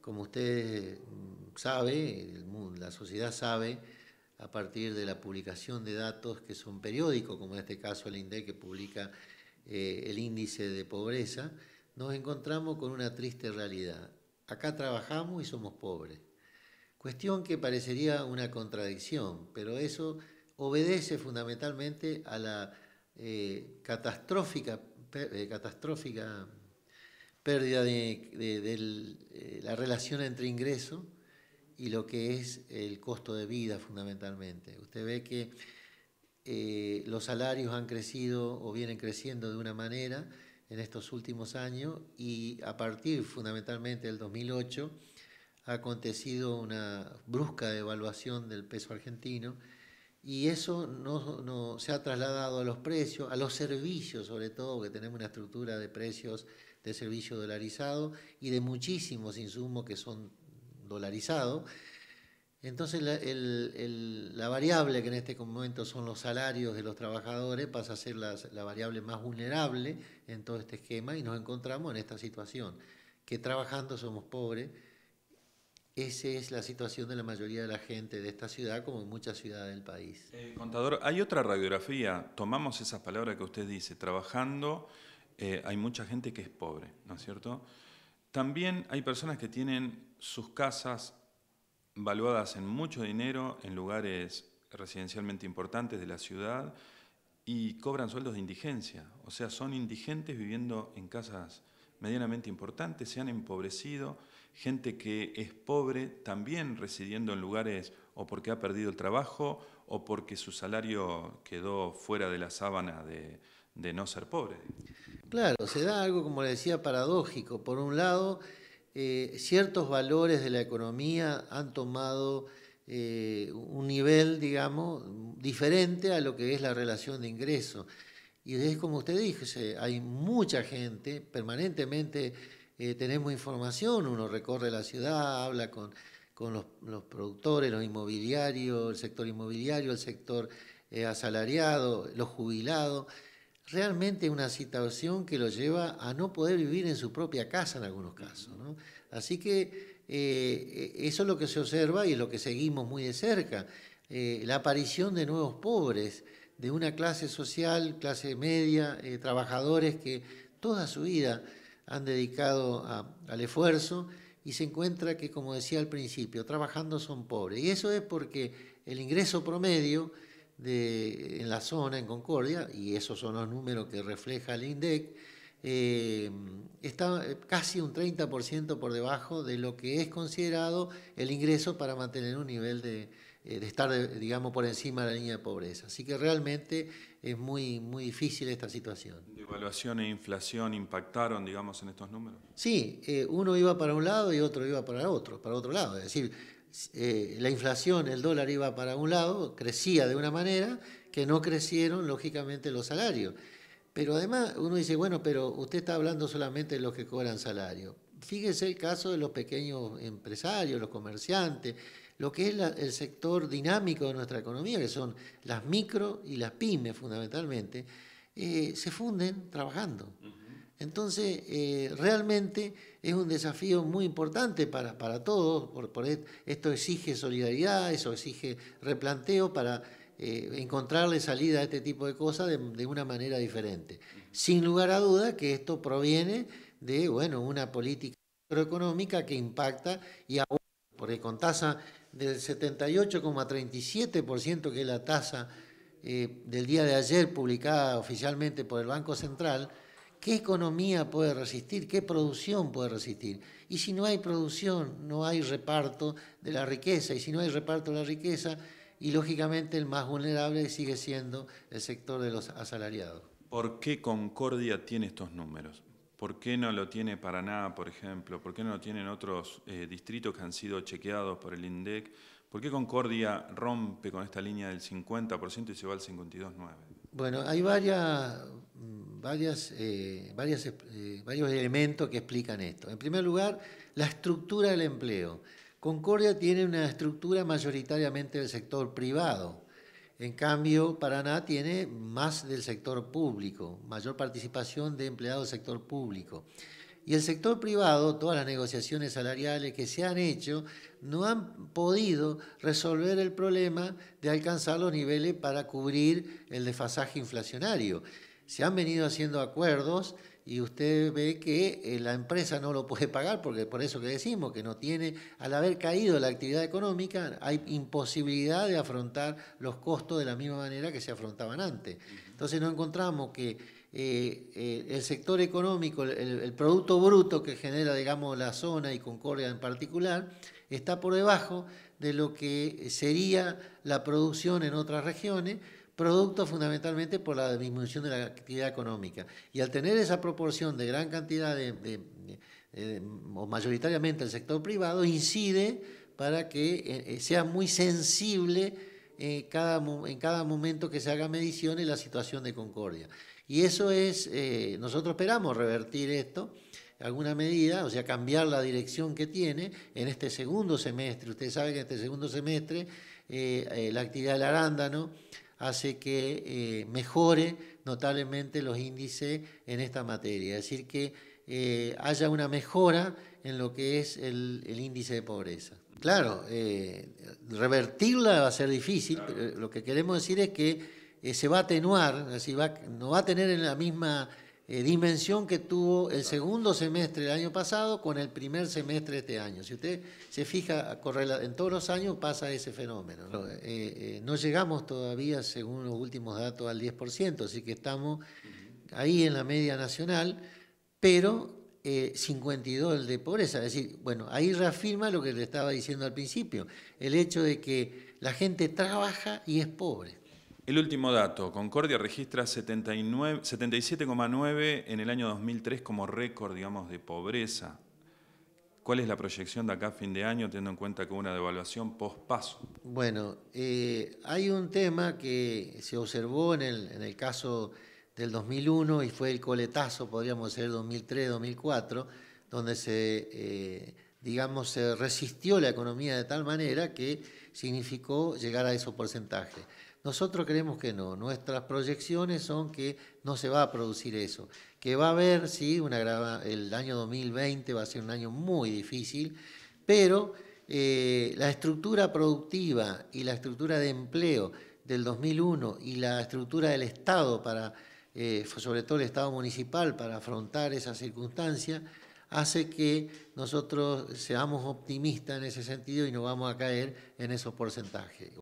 Como usted sabe, la sociedad sabe, a partir de la publicación de datos que son periódicos, como en este caso el INDEC que publica el índice de pobreza, nos encontramos con una triste realidad. Acá trabajamos y somos pobres. Cuestión que parecería una contradicción, pero eso obedece fundamentalmente a la catastrófica pérdida de la relación entre ingreso y lo que es el costo de vida fundamentalmente. Usted ve que los salarios han crecido o vienen creciendo de una manera en estos últimos años y a partir fundamentalmente del 2008 ha acontecido una brusca devaluación del peso argentino y eso no se ha trasladado a los precios, a los servicios sobre todo, que tenemos una estructura de precios de servicio dolarizado y de muchísimos insumos que son dolarizados. Entonces la variable que en este momento son los salarios de los trabajadores pasa a ser la variable más vulnerable en todo este esquema y nos encontramos en esta situación, que trabajando somos pobres. Esa es la situación de la mayoría de la gente de esta ciudad, como en muchas ciudades del país. Contador, hay otra radiografía, tomamos esas palabras que usted dice, trabajando, hay mucha gente que es pobre, ¿no es cierto? También hay personas que tienen sus casas valuadas en mucho dinero, en lugares residencialmente importantes de la ciudad, y cobran sueldos de indigencia, o sea, son indigentes viviendo en casas medianamente importantes, se han empobrecido, gente que es pobre también residiendo en lugares o porque ha perdido el trabajo o porque su salario quedó fuera de la sábana de no ser pobre. Claro, se da algo, como le decía, paradójico. Por un lado, ciertos valores de la economía han tomado un nivel, digamos, diferente a lo que es la relación de ingresos. Y es como usted dijo, hay mucha gente, permanentemente tenemos información, uno recorre la ciudad, habla con los productores, los inmobiliarios, el sector asalariado, los jubilados. Realmente una situación que lo lleva a no poder vivir en su propia casa en algunos casos, ¿no? Así que eso es lo que se observa y es lo que seguimos muy de cerca. La aparición de nuevos pobres, de una clase social, clase media, trabajadores que toda su vida han dedicado al esfuerzo y se encuentra que, como decía al principio, trabajando son pobres. Y eso es porque el ingreso promedio en la zona, en Concordia, y esos son los números que refleja el INDEC, está casi un 30% por debajo de lo que es considerado el ingreso para mantener un nivel de estar, digamos, por encima de la línea de pobreza. Así que realmente es muy difícil esta situación. ¿Devaluación e inflación impactaron, digamos, en estos números? Sí, uno iba para un lado y otro iba para otro lado. Es decir, la inflación, el dólar iba para un lado, crecía de una manera que no crecieron, lógicamente, los salarios. Pero además uno dice, bueno, pero usted está hablando solamente de los que cobran salario. Fíjese el caso de los pequeños empresarios, los comerciantes, lo que es el sector dinámico de nuestra economía, que son las micro y las pymes fundamentalmente, se funden trabajando. Entonces, realmente es un desafío muy importante para todos, esto exige solidaridad, eso exige replanteo para encontrarle salida a este tipo de cosas de una manera diferente. Sin lugar a duda que esto proviene de, bueno, una política macroeconómica que impacta y ahora, porque con tasa del 78,37%, que es la tasa del día de ayer publicada oficialmente por el Banco Central, ¿qué economía puede resistir? ¿Qué producción puede resistir? Y si no hay producción, no hay reparto de la riqueza. Y si no hay reparto de la riqueza, y lógicamente el más vulnerable sigue siendo el sector de los asalariados. ¿Por qué Concordia tiene estos números? ¿Por qué no lo tiene Paraná, por ejemplo? ¿Por qué no lo tienen otros distritos que han sido chequeados por el INDEC? ¿Por qué Concordia rompe con esta línea del 50% y se va al 52,9%? Bueno, hay varios elementos que explican esto. En primer lugar, la estructura del empleo. Concordia tiene una estructura mayoritariamente del sector privado. En cambio, Paraná tiene más del sector público, mayor participación de empleados del sector público. Y el sector privado, todas las negociaciones salariales que se han hecho, no han podido resolver el problema de alcanzar los niveles para cubrir el desfasaje inflacionario. Se han venido haciendo acuerdos y usted ve que la empresa no lo puede pagar, porque por eso que decimos que no tiene, al haber caído la actividad económica, hay imposibilidad de afrontar los costos de la misma manera que se afrontaban antes. Entonces nos encontramos que el sector económico, el Producto Bruto que genera, digamos, la zona y Concordia en particular, está por debajo de lo que sería la producción en otras regiones, producto fundamentalmente por la disminución de la actividad económica. Y al tener esa proporción de gran cantidad o mayoritariamente el sector privado, incide para que sea muy sensible en cada momento que se haga mediciones la situación de Concordia. Y eso es, nosotros esperamos revertir esto, alguna medida, o sea, cambiar la dirección que tiene en este segundo semestre. Ustedes saben que en este segundo semestre la actividad del arándano hace que mejore notablemente los índices en esta materia, es decir, que haya una mejora en lo que es el índice de pobreza. Claro, revertirla va a ser difícil, pero lo que queremos decir es que se va a atenuar, es decir, no va a tener en la misma dimensión que tuvo el segundo semestre del año pasado con el primer semestre de este año. Si usted se fija, en todos los años pasa ese fenómeno. No llegamos todavía, según los últimos datos, al 10%, así que estamos ahí en la media nacional, pero 52 el de pobreza. Es decir, bueno, ahí reafirma lo que le estaba diciendo al principio, el hecho de que la gente trabaja y es pobre. El último dato, Concordia registra 77,9 en el año 2003 como récord, digamos, de pobreza. ¿Cuál es la proyección de acá a fin de año, teniendo en cuenta que hubo una devaluación post-paso? Bueno, hay un tema que se observó en el caso del 2001 y fue el coletazo, podríamos decir, 2003-2004, donde digamos, se resistió la economía de tal manera que significó llegar a esos porcentajes. Nosotros creemos que no, nuestras proyecciones son que no se va a producir eso, que va a haber, sí, el año 2020 va a ser un año muy difícil, pero la estructura productiva y la estructura de empleo del 2001 y la estructura del Estado, sobre todo el Estado municipal, para afrontar esa circunstancia, hace que nosotros seamos optimistas en ese sentido y no vamos a caer en esos porcentajes.